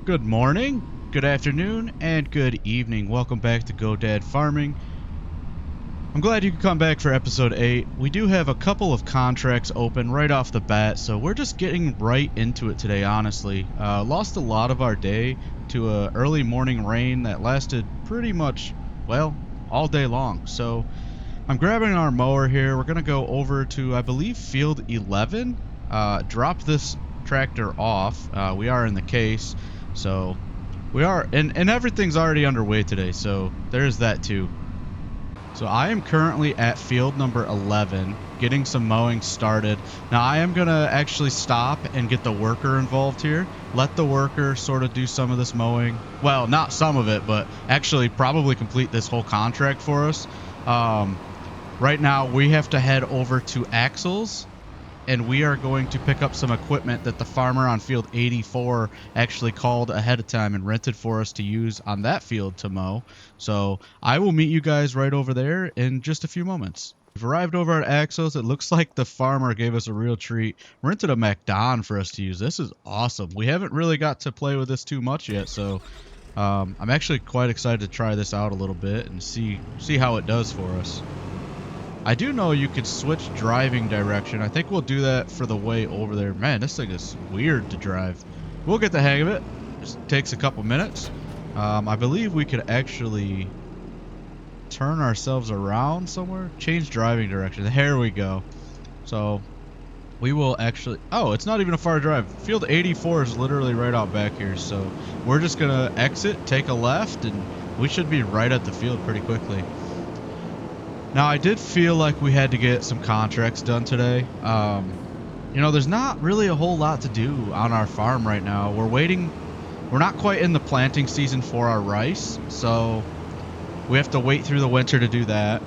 Good morning, good afternoon, and good evening. Welcome back to GoDad Farming. I'm glad you could come back for episode 8. We do have a couple of contracts open right off the bat, so we're just getting right into it today, honestly. Lost a lot of our day to a early morning rain that lasted pretty much, well, all day long. So I'm grabbing our mower here. We're going to go over to, I believe, field 11. Drop this tractor off. We are in the case, so we are, and everything's already underway today, so there's that too. So I am currently at field number 11, getting some mowing started. Now I am going to actually stop and get the worker involved here. Let the worker sort of do some of this mowing. Well, not some of it, but actually probably complete this whole contract for us. Right now we have to head over to Axel's, and we are going to pick up some equipment that the farmer on field 84 actually called ahead of time and rented for us to use on that field to mow. So I will meet you guys right over there in just a few moments. We've arrived over at Axel's. It looks like the farmer gave us a real treat. Rented a MacDon for us to use. This is awesome. We haven't really got to play with this too much yet, so I'm actually quite excited to try this out a little bit and see how it does for us. I do know you could switch driving direction. I think we'll do that for the way over there. Man, this thing is weird to drive. We'll get the hang of it. Just takes a couple minutes. I believe we could actually turn ourselves around somewhere. Change driving direction. Here we go. So we will actually... Oh, it's not even a far drive. Field 84 is literally right out back here. So we're just going to exit, take a left, and we should be right at the field pretty quickly. Now, I did feel like we had to get some contracts done today. You know, there's not really a whole lot to do on our farm right now. We're not quite in the planting season for our rice, so we have to wait through the winter to do that.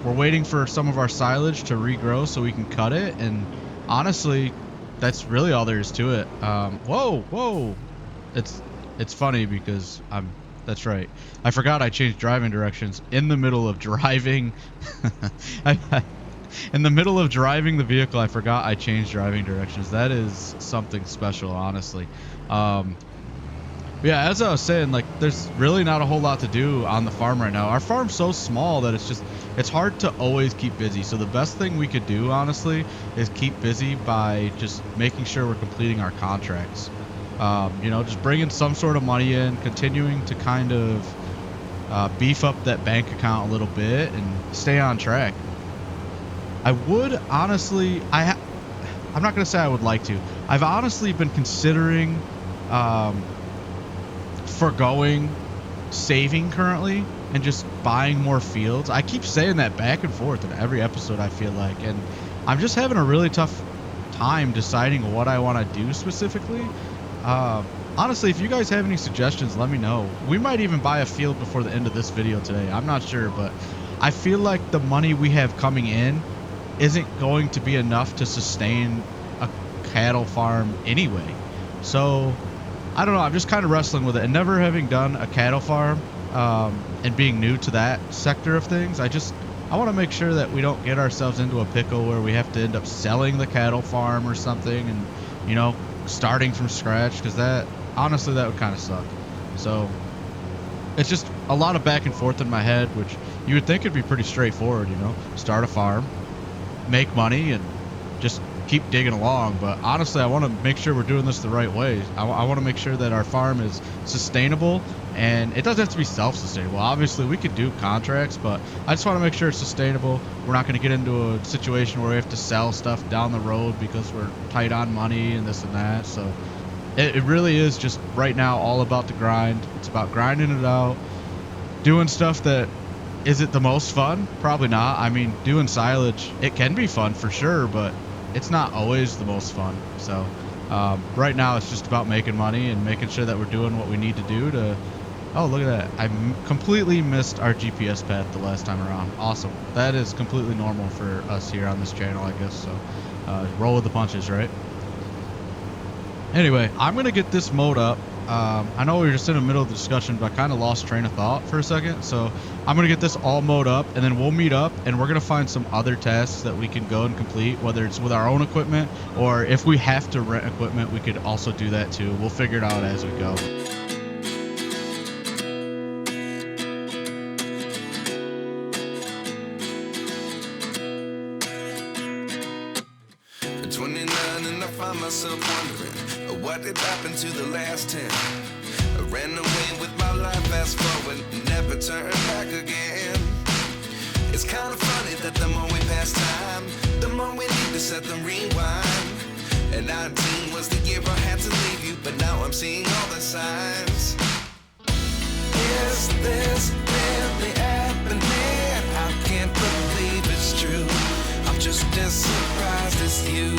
We're waiting for some of our silage to regrow so we can cut it, and honestly, that's really all there is to it. Whoa. It's funny because that's right. I forgot I changed driving directions in the middle of driving. In the middle of driving the vehicle, I forgot I changed driving directions. That is something special, honestly. Yeah, as I was saying, like, there's really not a whole lot to do on the farm right now. Our farm's so small that it's hard to always keep busy. So the best thing we could do, honestly, is keep busy by just making sure we're completing our contracts. You know, just bringing some sort of money in, continuing to kind of beef up that bank account a little bit and stay on track. I would honestly, I'm not going to say I would like to. I've honestly been considering forgoing saving currently and just buying more fields. I keep saying that back and forth in every episode, I feel like, and I'm just having a really tough time deciding what I want to do specifically. Honestly, if you guys have any suggestions, let me know. We might even buy a field before the end of this video today. I'm not sure, but I feel like the money we have coming in isn't going to be enough to sustain a cattle farm anyway. So, I don't know. I'm just kind of wrestling with it. And never having done a cattle farm and being new to that sector of things, I want to make sure that we don't get ourselves into a pickle where we have to end up selling the cattle farm or something and, you know, starting from scratch, because that honestly that would kind of suck. So it's just a lot of back and forth in my head, which you would think it'd be pretty straightforward, you know, start a farm, make money, and just keep digging along. But honestly, I want to make sure we're doing this the right way. I want to make sure that our farm is sustainable, and it doesn't have to be self-sustainable. Obviously, we could do contracts, but I just want to make sure it's sustainable. We're not going to get into a situation where we have to sell stuff down the road because we're tight on money and this and that. So it really is just right now all about the grind. It's about grinding it out, doing stuff that is it the most fun? Probably not. I mean, doing silage, it can be fun for sure, but it's not always the most fun. So right now it's just about making money and making sure that we're doing what we need to do to... Oh, look at that. I completely missed our GPS path the last time around. Awesome. That is completely normal for us here on this channel, I guess. So roll with the punches, right? Anyway, I'm going to get this mowed up. I know we were just in the middle of the discussion, but I kind of lost train of thought for a second. So I'm going to get this all mowed up, and then we'll meet up, and we're going to find some other tasks that we can go and complete, whether it's with our own equipment, or if we have to rent equipment, we could also do that too. We'll figure it out as we go. Myself wondering what did happen to the last 10. I ran away with my life, fast forward, never turn back again. It's kind of funny that the more we pass time, the more we need to set the rewind. And 19 was the year I had to leave you, but now I'm seeing all the signs. Is this really happening? I can't believe it's true. I'm just as surprised as you.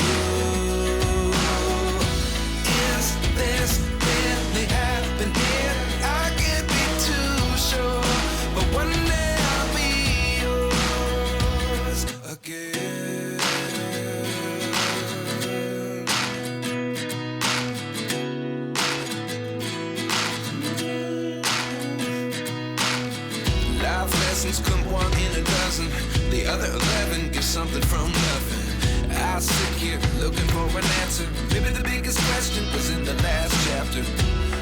This really happening? I can't be too sure, but one day I'll be yours again. Life lessons come one in a dozen. The other 11 give something from nothing. I sit here looking for an answer. Maybe the biggest question was in the last chapter.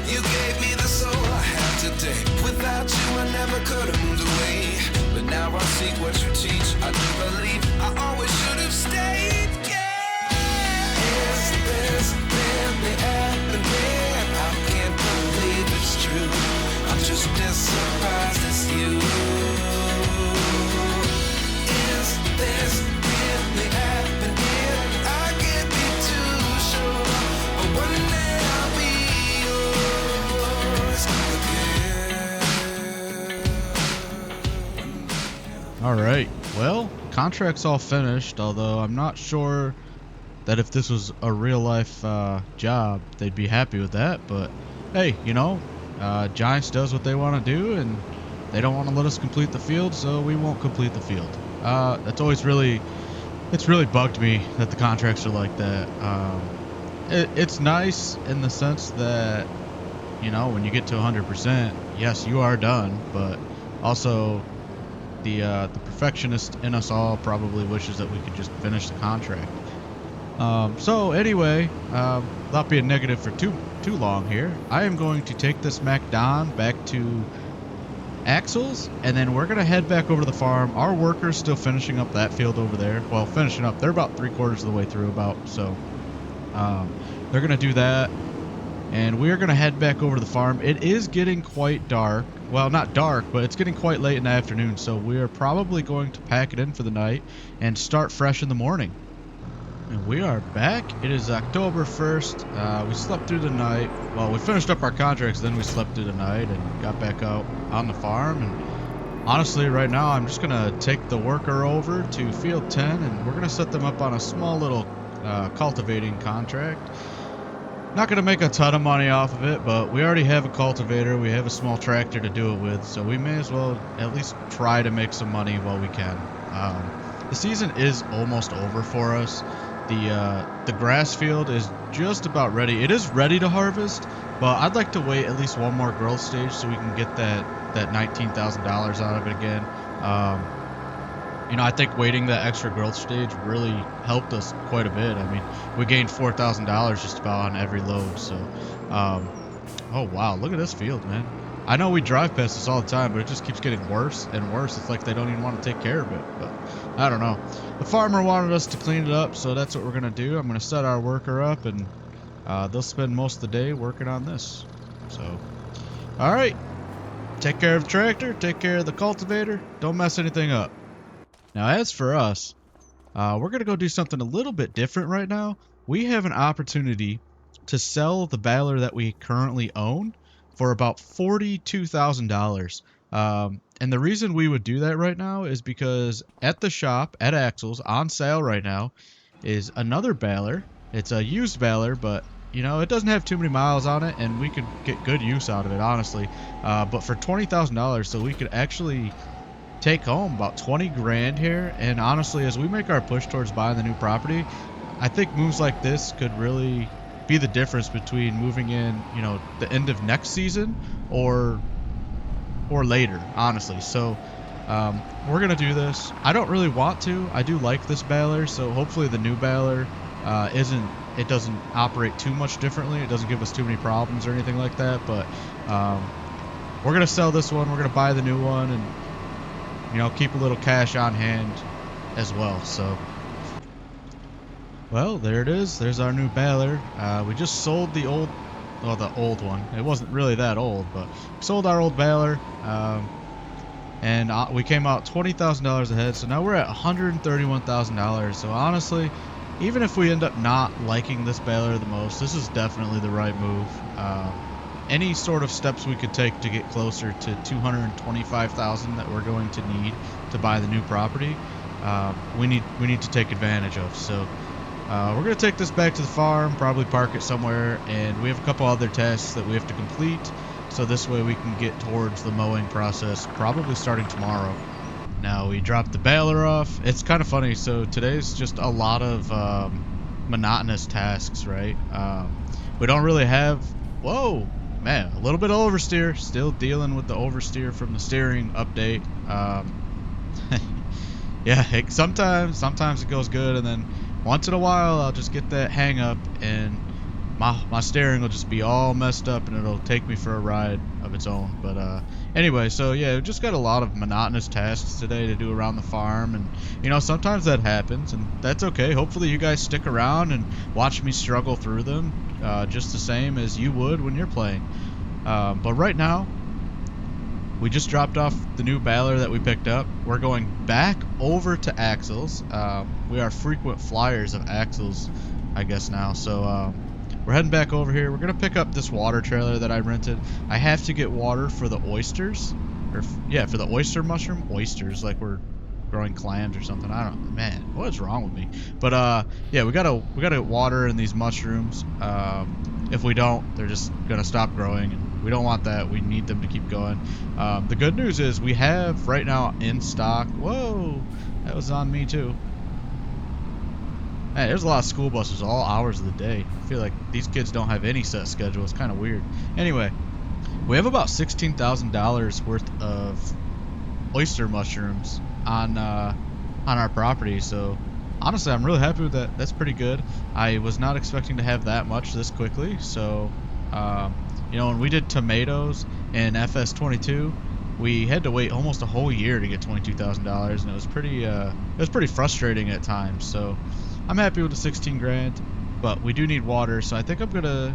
You gave me the soul I have today. Without you I never could have moved away. But now I see what you teach. I do believe I always should have stayed. Yeah. Is this really happening? I can't believe it's true. I'm just as surprised as you. Is this really happening? Alright, well, contract's all finished, although I'm not sure that if this was a real life job, they'd be happy with that, but hey, you know, Giants does what they want to do, and they don't want to let us complete the field, so we won't complete the field. That's always it's really bugged me that the contracts are like that. It's nice in the sense that, you know, when you get to 100%, yes, you are done, but also the perfectionist in us all probably wishes that we could just finish the contract. So anyway, without being negative for too long here, I am going to take this MacDon back to Axel's, and then we're gonna head back over to the farm. Our workers still finishing up that field over there. Well, finishing up, they're about 3/4 of the way through, so they're gonna do that, and we are gonna head back over to the farm. It is getting quite dark. Well, not dark, but it's getting quite late in the afternoon, so we are probably going to pack it in for the night and start fresh in the morning. And we are back. It is October 1st. We slept through the night. Well, we finished up our contracts, then we slept through the night and got back out on the farm. And honestly, right now, I'm just going to take the worker over to Field 10, and we're going to set them up on a small little cultivating contract. Not going to make a ton of money off of it, but we already have a cultivator. We have a small tractor to do it with, so we may as well at least try to make some money while we can. The season is almost over for us. The grass field is just about ready. It is ready to harvest, but I'd like to wait at least one more growth stage so we can get that $19,000 out of it again. You know, I think waiting that extra growth stage really helped us quite a bit. I mean, we gained $4,000 just about on every load. So, oh wow, look at this field, man. I know we drive past this all the time, but it just keeps getting worse and worse. It's like they don't even want to take care of it, but I don't know. The farmer wanted us to clean it up, so that's what we're gonna do. I'm gonna set our worker up, and they'll spend most of the day working on this. So, all right, take care of the tractor, take care of the cultivator, don't mess anything up. Now, as for us, we're going to go do something a little bit different right now. We have an opportunity to sell the baler that we currently own for about $42,000. And the reason we would do that right now is because at the shop, at Axel's, on sale right now, is another baler. It's a used baler, but, you know, it doesn't have too many miles on it, and we could get good use out of it, honestly. But for $20,000, so we could actually take home about 20 grand here. And honestly, as we make our push towards buying the new property, I think moves like this could really be the difference between moving in, you know, the end of next season or later, honestly. So we're gonna do this. I don't really want to. I do like this baler, so hopefully the new baler it doesn't operate too much differently. It doesn't give us too many problems or anything like that. But we're gonna sell this one. We're gonna buy the new one, and you know, keep a little cash on hand as well. So, well, there it is. There's our new baler. We just sold the old one. It wasn't really that old, but sold our old baler. And we came out $20,000 ahead, so now we're at $131,000. So honestly, even if we end up not liking this baler the most, this is definitely the right move. Any sort of steps we could take to get closer to $225,000 that we're going to need to buy the new property, we need to take advantage of. So we're going to take this back to the farm, probably park it somewhere, and we have a couple other tasks that we have to complete. So this way we can get towards the mowing process, probably starting tomorrow. Now we dropped the baler off. It's kind of funny. So today's just a lot of monotonous tasks, right? We don't really have... Whoa, man, a little bit of oversteer. Still dealing with the oversteer from the steering update. Yeah, sometimes it goes good, and then once in a while I'll just get that hang up, and my steering will just be all messed up, and it'll take me for a ride of its own. But anyway, so yeah, we just got a lot of monotonous tasks today to do around the farm, and you know, sometimes that happens, and that's okay. Hopefully you guys stick around and watch me struggle through them, just the same as you would when you're playing. But right now, we just dropped off the new baler that we picked up. We're going back over to Axles. We are frequent flyers of Axles, I guess now. So we're heading back over here. We're gonna pick up this water trailer that I rented. I have to get water for the oysters, or yeah, for the oyster mushroom. Oysters, like we're growing clams or something. I don't. Man, what is wrong with me? But yeah, we gotta water in these mushrooms. If we don't, they're just gonna stop growing, and we don't want that. We need them to keep going. The good news is we have right now in stock. Whoa, that was on me too. Hey, there's a lot of school buses all hours of the day. I feel like these kids don't have any set schedule. It's kind of weird. Anyway, we have about $16,000 worth of oyster mushrooms on our property. So honestly, I'm really happy with that. That's pretty good. I was not expecting to have that much this quickly. So you know, when we did tomatoes in FS22, we had to wait almost a whole year to get $22,000, and it was pretty frustrating at times. So I'm happy with the 16 grand, but we do need water, so I think I'm gonna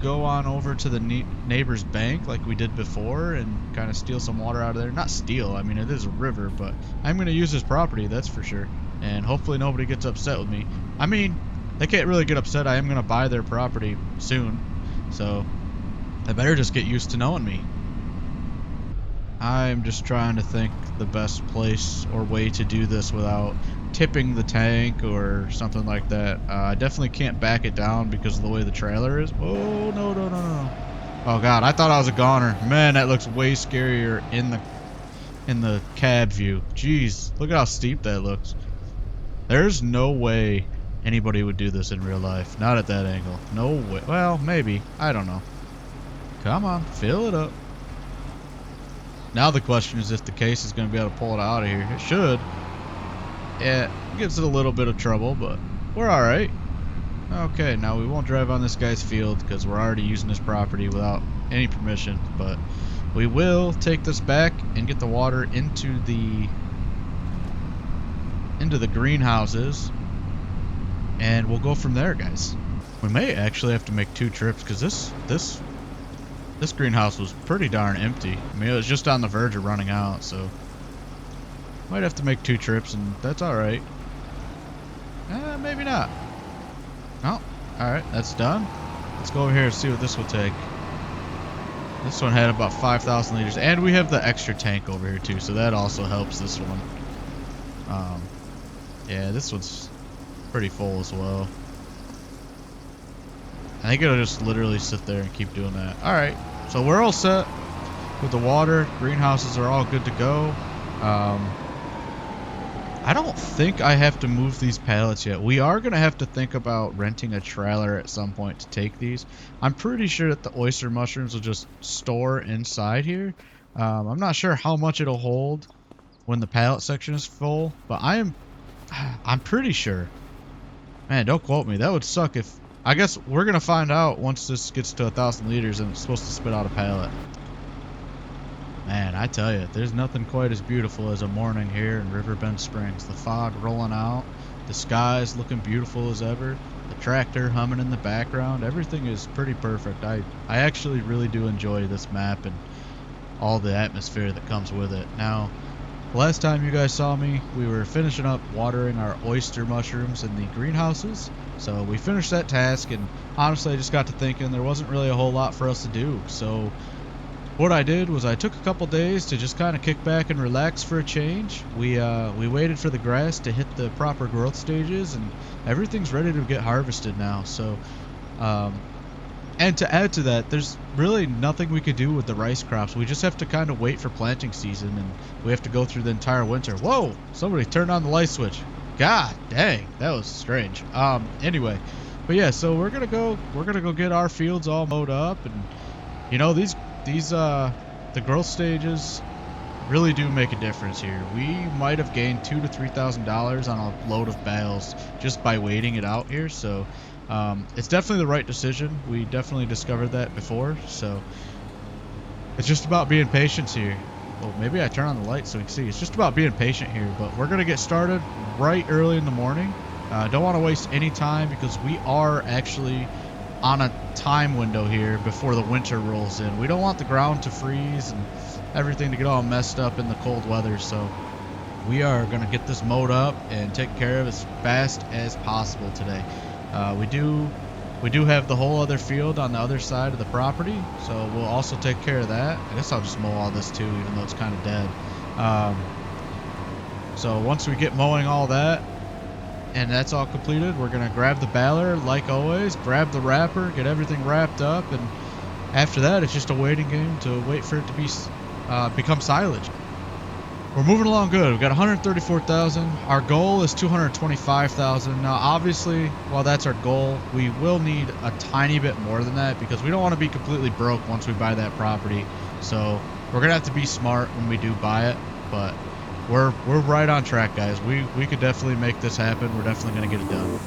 go on over to the neighbor's bank like we did before and kind of steal some water out of there. Not steal, I mean, it is a river, but I'm gonna use his property, that's for sure. And hopefully nobody gets upset with me. I mean, they can't really get upset. I am gonna buy their property soon, so they better just get used to knowing me. I'm just trying to think the best place or way to do this without tipping the tank or something like that. I definitely can't back it down because of the way the trailer is. Oh, no, no, no, no. Oh, God, I thought I was a goner. Man, that looks way scarier in the cab view. Jeez, look at how steep that looks. There's no way anybody would do this in real life. Not at that angle. No way. Well, maybe. I don't know. Come on, fill it up. Now the question is if the case is going to be able to pull it out of here. It should. Yeah, it gives it a little bit of trouble, but we're alright. Okay, now we won't drive on this guy's field because we're already using his property without any permission, but we will take this back and get the water into the greenhouses, and we'll go from there, guys. We may actually have to make 2 trips because this greenhouse was pretty darn empty. I mean, it was just on the verge of running out, so might have to make 2 trips, and that's alright. Maybe not. Oh, alright, that's done. Let's go over here and see what this will take. This one had about 5,000 liters, and we have the extra tank over here too, so that also helps this one. Yeah, this one's pretty full as well. I think it'll just literally sit there and keep doing that. Alright, so we're all set with the water. Greenhouses are all good to go. I don't think I have to move these pallets yet. We are going to have to think about renting a trailer at some point to take these. I'm pretty sure that the oyster mushrooms will just store inside here. I'm not sure how much it'll hold when the pallet section is full, but I'm pretty sure. Man, don't quote me. That would suck if. I guess we're gonna find out once this gets to 1,000 liters and it's supposed to spit out a pallet. Man, I tell you, there's nothing quite as beautiful as a morning here in Riverbend Springs. The fog rolling out, the skies looking beautiful as ever, the tractor humming in the background. Everything is pretty perfect. I actually really do enjoy this map and all the atmosphere that comes with it. Now, last time you guys saw me, we were finishing up watering our oyster mushrooms in the greenhouses. So we finished that task, and honestly, I just got to thinking there wasn't really a whole lot for us to do. So what I did was I took a couple days to just kind of kick back and relax for a change. We waited for the grass to hit the proper growth stages, and everything's ready to get harvested now. So, and to add to that, there's really nothing we could do with the rice crops. We just have to kind of wait for planting season, and we have to go through the entire winter. Whoa! Somebody turned on the light switch. God dang, that was strange. Anyway, but yeah, so we're gonna go get our fields all mowed up, and you know the growth stages really do make a difference here. We might have gained $2,000 to $3,000 on a load of bales just by waiting it out here. So it's definitely the right decision. We definitely discovered that before. So it's just about being patient here. Well, maybe I turn on the light so we can see. It's just about being patient here. But we're gonna get started right early in the morning. Don't want to waste any time because we are actually on a time window here before the winter rolls in. We don't want the ground to freeze and everything to get all messed up in the cold weather, so we are going to get this mowed up and taken care of as fast as possible today. We do have the whole other field on the other side of the property, so we'll also take care of that. I guess I'll just mow all this too, even though it's kind of dead. So once we get mowing all that, and that's all completed, we're going to grab the baler like always, grab the wrapper, get everything wrapped up, and after that it's just a waiting game to wait for it to become silage. We're moving along good. We've got 134,000. Our goal is 225,000. Now obviously, while that's our goal, we will need a tiny bit more than that because we don't want to be completely broke once we buy that property. So we're going to have to be smart when we do buy it, but we're right on track, guys. We could definitely make this happen. We're definitely going to get it done.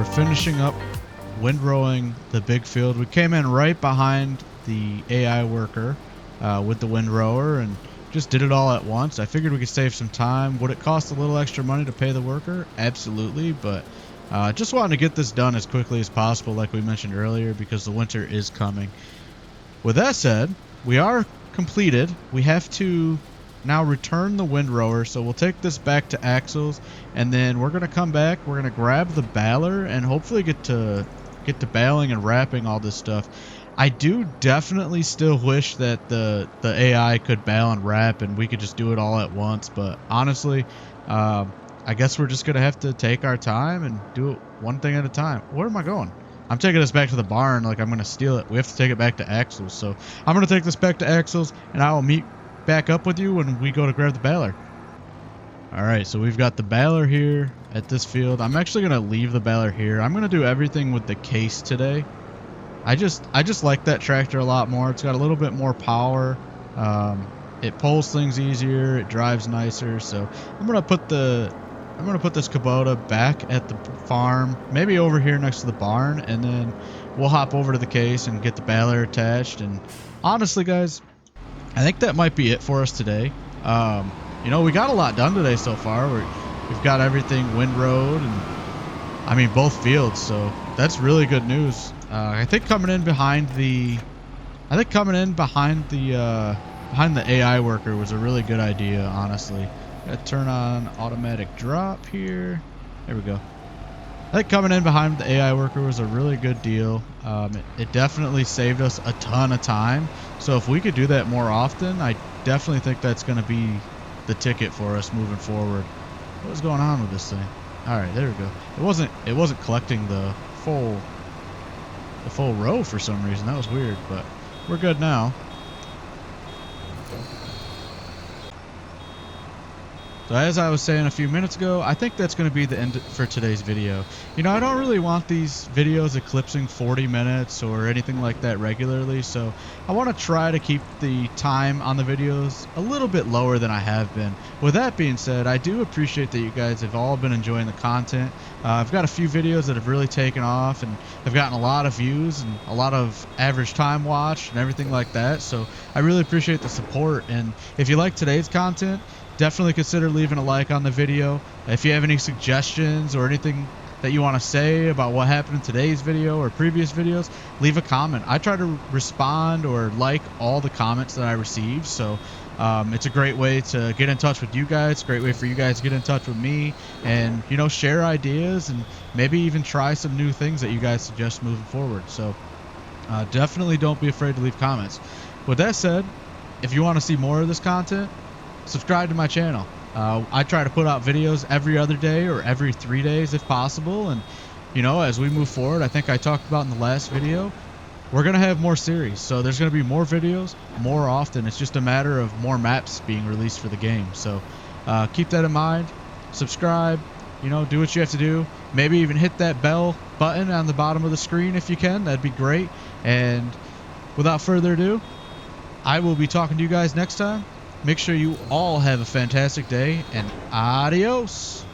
we're finishing up windrowing the big field. We came in right behind the AI worker with the windrower and just did it all at once. I figured we could save some time. Would it cost a little extra money to pay the worker? Absolutely, but just wanted to get this done as quickly as possible, like we mentioned earlier, because the winter is coming. With that said, we are completed. We have to now return the windrower, so we'll take this back to Axel's, and then we're gonna come back. We're gonna grab the baler and hopefully get to baling and wrapping all this stuff. I do definitely still wish that the AI could bale and wrap and we could just do it all at once, but honestly, I guess we're just gonna have to take our time and do it one thing at a time. Where am I going? I'm taking this back to the barn like I'm gonna steal it. We have to take it back to Axel's, so I'm gonna take this back to Axel's and I will meet back up with you when we go to grab the baler. Alright, so we've got the baler here at this field. I'm actually gonna leave the baler here. I'm gonna do everything with the case today. I just like that tractor a lot more. It's got a little bit more power. It pulls things easier. It drives nicer. So I'm gonna put this Kubota back at the farm, maybe over here next to the barn, and then we'll hop over to the case and get the baler attached. And honestly, guys, I think that might be it for us today. You know, we got a lot done today so far. We've got everything windrowed, and I mean both fields, so that's really good news. I think coming in behind the AI worker was a really good idea, honestly. Gotta turn on automatic drop here. There we go. I think coming in behind the AI worker was a really good deal. It definitely saved us a ton of time. So if we could do that more often, I definitely think that's going to be the ticket for us moving forward. What is going on with this thing? All right, there we go. It wasn't collecting the full row for some reason. That was weird, but we're good now. So as I was saying a few minutes ago, I think that's going to be the end for today's video. You know, I don't really want these videos eclipsing 40 minutes or anything like that regularly, so I want to try to keep the time on the videos a little bit lower than I have been. With that being said, I do appreciate that you guys have all been enjoying the content. I've got a few videos that have really taken off and have gotten a lot of views and a lot of average time watched and everything like that, so I really appreciate the support. And if you like today's content, definitely consider leaving a like on the video. If you have any suggestions or anything that you want to say about what happened in today's video or previous videos, leave a comment. I try to respond or like all the comments that I receive, so it's a great way to get in touch with you guys. It's a great way for you guys to get in touch with me and, you know, share ideas and maybe even try some new things that you guys suggest moving forward. So definitely don't be afraid to leave comments. With that said, if you want to see more of this content, subscribe to my channel. I try to put out videos every other day or every 3 days if possible, and you know, as we move forward, I think I talked about in the last video, we're gonna have more series, so there's gonna be more videos more often. It's just a matter of more maps being released for the game, so keep that in mind. Subscribe, you know, do what you have to do. Maybe even hit that bell button on the bottom of the screen if you can. That'd be great. And without further ado, I will be talking to you guys next time. Make sure you all have a fantastic day, and adios.